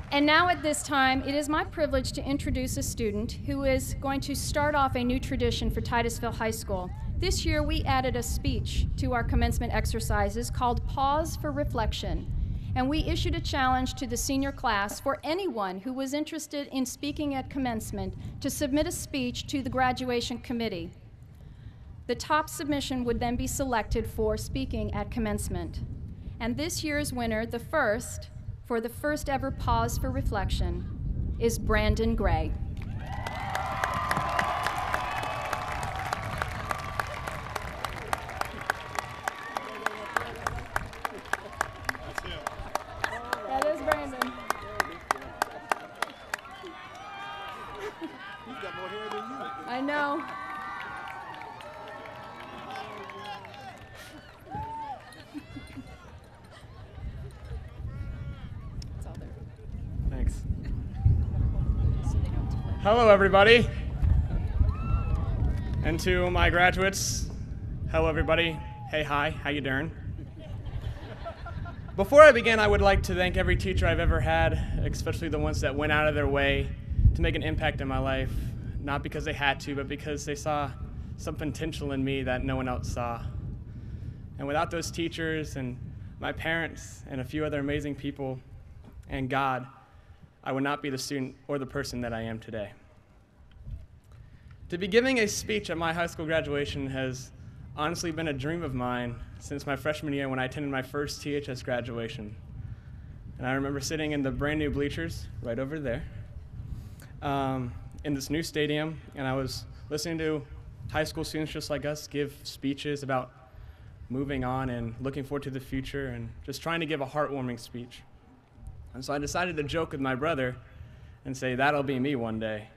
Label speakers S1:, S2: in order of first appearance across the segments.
S1: And now at this time, it is my privilege to introduce a student who is going to start off a new tradition for Titusville High School. This year, we added a speech to our commencement exercises called Pause for Reflection. And we issued a challenge to the senior class for anyone who was interested in speaking at commencement to submit a speech to the graduation committee. The top submission would then be selected for speaking at commencement. And this year's winner, for the first ever Pause for Reflection, is Brandon Gray. That is Brandon.
S2: He's got more hair than you.
S1: I know.
S3: Thanks. Hello, everybody. And to my graduates, hello, everybody. Hey, hi, how you doing? Before I begin, I would like to thank every teacher I've ever had, especially the ones that went out of their way to make an impact in my life, not because they had to, but because they saw some potential in me that no one else saw. And without those teachers and my parents and a few other amazing people and God, I would not be the student or the person that I am today. To be giving a speech at my high school graduation has honestly been a dream of mine since my freshman year when I attended my first THS graduation. And I remember sitting in the brand new bleachers right over there in this new stadium, and I was listening to high school students just like us give speeches about moving on and looking forward to the future and just trying to give a heartwarming speech. And so I decided to joke with my brother and say, that'll be me one day.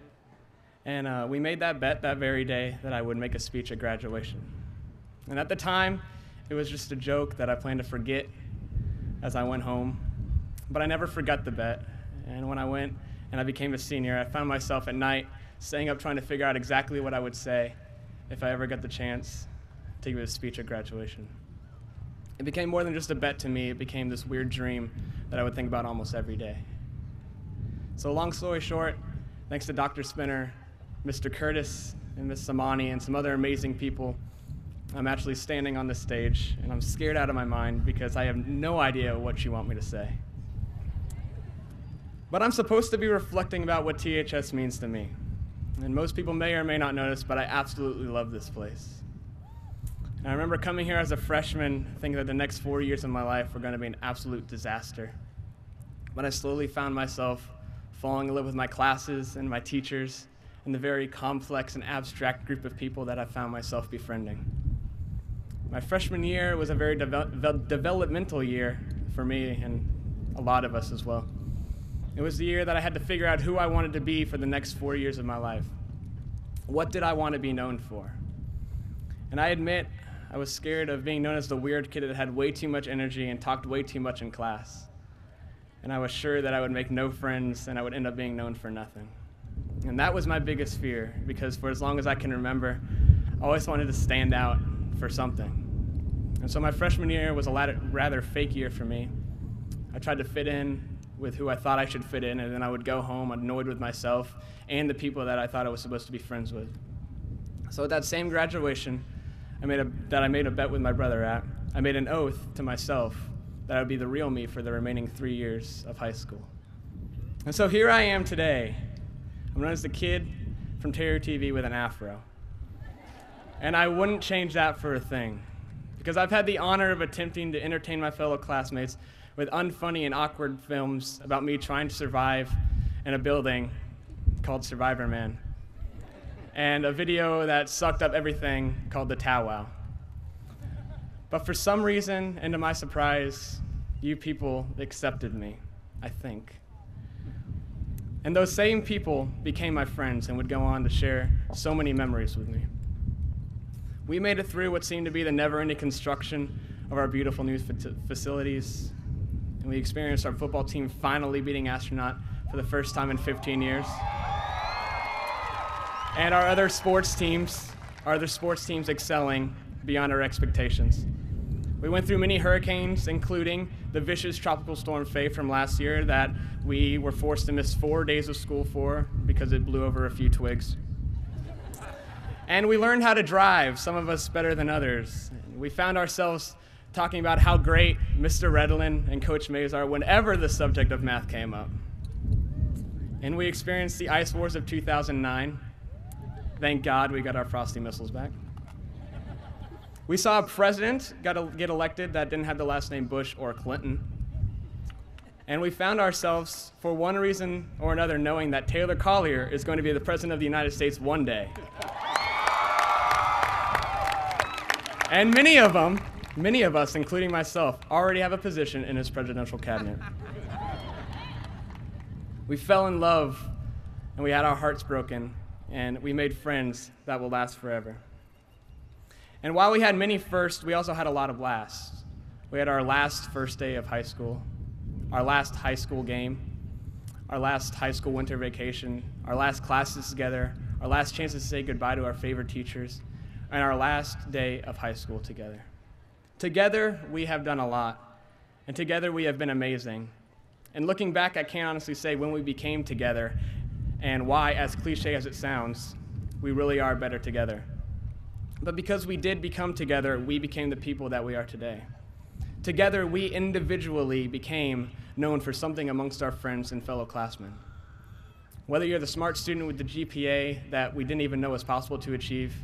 S3: And we made that bet that very day that I would make a speech at graduation. And at the time, it was just a joke that I planned to forget as I went home. But I never forgot the bet. And when I went and I became a senior, I found myself at night staying up trying to figure out exactly what I would say if I ever got the chance to give a speech at graduation. It became more than just a bet to me. It became this weird dream that I would think about almost every day. So long story short, thanks to Dr. Spinner, Mr. Curtis, and Ms. Samani, and some other amazing people, I'm actually standing on this stage, and I'm scared out of my mind because I have no idea what you want me to say. But I'm supposed to be reflecting about what THS means to me. And most people may or may not notice, but I absolutely love this place. And I remember coming here as a freshman thinking that the next 4 years of my life were going to be an absolute disaster. But I slowly found myself falling in love with my classes and my teachers and the very complex and abstract group of people that I found myself befriending. My freshman year was a very developmental year for me and a lot of us as well. It was the year that I had to figure out who I wanted to be for the next 4 years of my life. What did I want to be known for? And I admit, I was scared of being known as the weird kid that had way too much energy and talked way too much in class. And I was sure that I would make no friends and I would end up being known for nothing. And that was my biggest fear, because for as long as I can remember, I always wanted to stand out for something. And so my freshman year was a rather fake year for me. I tried to fit in with who I thought I should fit in, and then I would go home annoyed with myself and the people that I thought I was supposed to be friends with. So at that same graduation, I made a bet with my brother at, I made an oath to myself that I would be the real me for the remaining 3 years of high school. And so here I am today. I'm known as the kid from Terror TV with an afro. And I wouldn't change that for a thing, because I've had the honor of attempting to entertain my fellow classmates with unfunny and awkward films about me trying to survive in a building called Survivor Man, and a video that sucked up everything called The Tow Wow. But for some reason, and to my surprise, you people accepted me, I think. And those same people became my friends and would go on to share so many memories with me. We made it through what seemed to be the never-ending construction of our beautiful new facilities, and we experienced our football team finally beating Astronaut for the first time in 15 years. And our other sports teams excelling beyond our expectations. We went through many hurricanes, including the vicious tropical storm Faye from last year that we were forced to miss 4 days of school for because it blew over a few twigs. And we learned how to drive, some of us better than others. We found ourselves talking about how great Mr. Redlin and Coach Mays are whenever the subject of math came up. And we experienced the ice wars of 2009. Thank God we got our Frosty missiles back. We saw a president get elected that didn't have the last name Bush or Clinton. And we found ourselves, for one reason or another, knowing that Taylor Collier is going to be the president of the United States one day. And many of us, including myself, already have a position in his presidential cabinet. We fell in love, and we had our hearts broken, and we made friends that will last forever. And while we had many firsts, we also had a lot of lasts. We had our last first day of high school, our last high school game, our last high school winter vacation, our last classes together, our last chances to say goodbye to our favorite teachers, and our last day of high school together. Together, we have done a lot, and together we have been amazing. And looking back, I can't honestly say when we became together and why, as cliche as it sounds, we really are better together. But because we did become together, we became the people that we are today. Together, we individually became known for something amongst our friends and fellow classmen. Whether you're the smart student with the GPA that we didn't even know was possible to achieve,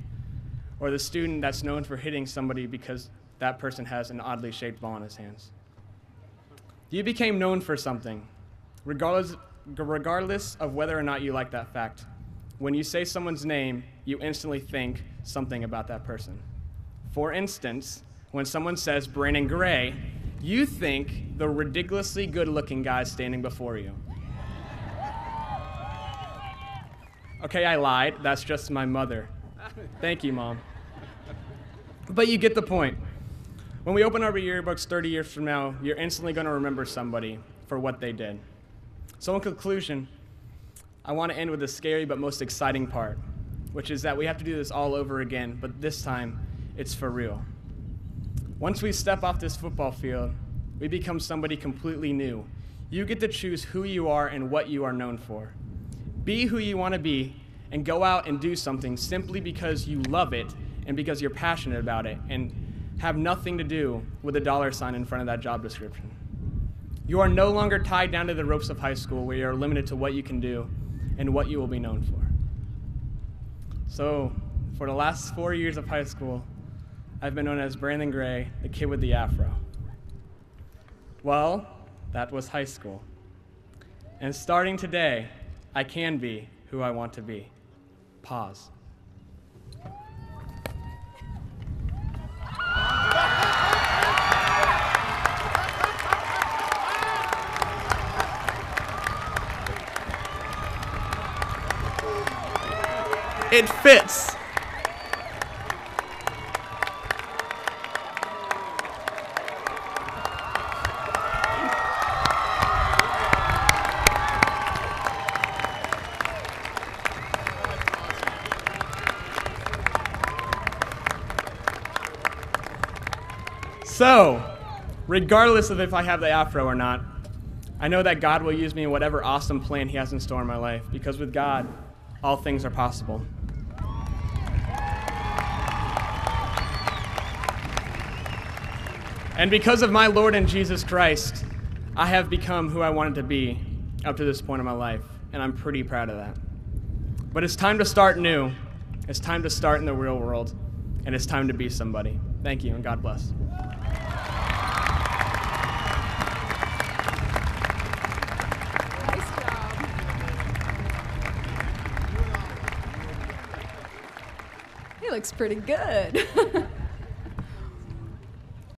S3: or the student that's known for hitting somebody because that person has an oddly shaped ball in his hands. You became known for something, regardless of whether or not you like that fact. When you say someone's name, you instantly think something about that person. For instance, when someone says Brandon Gray, you think the ridiculously good-looking guy standing before you. Okay, I lied. That's just my mother. Thank you, Mom. But you get the point. When we open our yearbooks 30 years from now, you're instantly going to remember somebody for what they did. So in conclusion, I want to end with the scary but most exciting part, which is that we have to do this all over again, but this time, it's for real. Once we step off this football field, we become somebody completely new. You get to choose who you are and what you are known for. Be who you want to be, and go out and do something simply because you love it and because you're passionate about it, and have nothing to do with a $sign in front of that job description. You are no longer tied down to the ropes of high school where you're limited to what you can do and what you will be known for. So, for the last 4 years of high school, I've been known as Brandon Gray, the kid with the afro. Well, that was high school. And starting today, I can be who I want to be. Pause. It fits. So, regardless of if I have the afro or not, I know that God will use me in whatever awesome plan He has in store in my life, because with God, all things are possible. And because of my Lord and Jesus Christ, I have become who I wanted to be up to this point in my life, and I'm pretty proud of that. But it's time to start new. It's time to start in the real world, and it's time to be somebody. Thank you, and God bless.
S2: He looks pretty good.